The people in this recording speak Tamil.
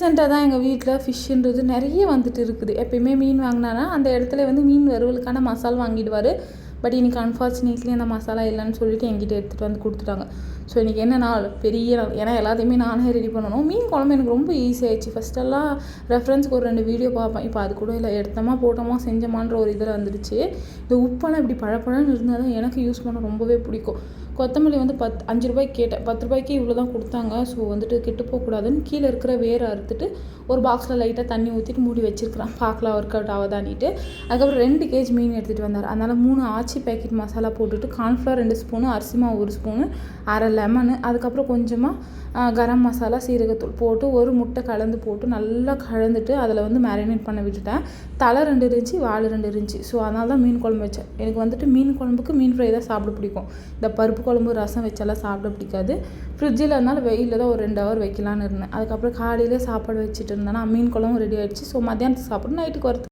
ரீசெண்டாக தான் எங்கள் வீட்டில் ஃபிஷ்ஷுன்றது நிறைய வந்துட்டு இருக்குது. எப்பயுமே மீன் வாங்கினானா அந்த இடத்துல வந்து மீன் வறுவலுக்கான மசாலா வாங்கிடுவார். பட் இன்றைக்கி அன்ஃபார்ச்சுனேட்லி அந்த மசாலா இல்லைன்னு சொல்லிட்டு என்கிட்ட எடுத்துகிட்டு வந்து கொடுத்துட்டாங்க. ஸோ இன்றைக்கி என்ன நாள், பெரிய நாள். ஏன்னா எல்லாத்தையுமே நானே ரெடி பண்ணணும். மீன் குழம்பு எனக்கு ரொம்ப ஈஸியாகிடுச்சு. ஃபஸ்ட்டெல்லாம் ரெஃபரன்ஸுக்கு ஒரு 2 வீடியோ பார்ப்பேன். இப்போ அது கூட இல்லை, எடுத்தோமா போட்டோமா செஞ்சோமான்ற ஒரு இதில் வந்துடுச்சு. இந்த உப்பெல்லாம் இப்படி பழப்பழன்னு இருந்தால் தான் எனக்கு யூஸ் பண்ண ரொம்பவே பிடிக்கும். கொத்தமல்லி வந்து 5 ரூபாய்க்கு கேட்டேன். 10 ரூபாய்க்கு இவ்வளோ தான் கொடுத்தாங்க. ஸோ வந்துட்டு கெட்டு போகக்கூடாதுன்னு கீழே இருக்கிற வேரை அறுத்துட்டு ஒரு பாக்ஸில் லைட்டாக தண்ணி ஊற்றிட்டு மூடி வச்சுருக்கிறேன். பார்க்கலாம் ஒர்க் அவுட் ஆகுதானிட்டு. அதுக்கப்புறம் 2 கேஜி மீன் எடுத்துகிட்டு வந்தார். அதனால் 3 ஆச்சி பேக்கெட் மசாலா போட்டுட்டு கார்ன்ஃப்ளவர் 2 ஸ்பூனு, அரிசி மாவு 1 ஸ்பூனு, அரை லெமனு, அதுக்கப்புறம் கொஞ்சமாக கரம் மசாலா, சீரகத்தூள் போட்டு ஒரு முட்டை கலந்து போட்டு நல்லா கலந்துட்டு அதில் வந்து மேரினேட் பண்ண விட்டுட்டேன். தலை 2 இருந்துச்சு, வால் 2 இருந்துச்சு. ஸோ அதனால தான் மீன் குழம்பு வச்சேன். எனக்கு வந்துட்டு மீன் குழம்புக்கு மீன் ஃப்ரை தான் சாப்பிட பிடிக்கும். இந்த பருப்பு குழம்பு ரசம் வச்சாலாம் சாப்பிட பிடிக்காது. ஃப்ரிட்ஜில் இருந்தாலும் வெயிலில் தான் ஒரு 2 ஹவர் வைக்கலான்னு இருந்தேன். அதுக்கப்புறம் காலையில் சாப்பாடு வச்சுட்டு இருந்தேன்னா மீன் குழம்பும் ரெடி ஆகிடுச்சு. ஸோ மத்தியானத்துக்கு சாப்பிட்டு நைட்டுக்கு வரது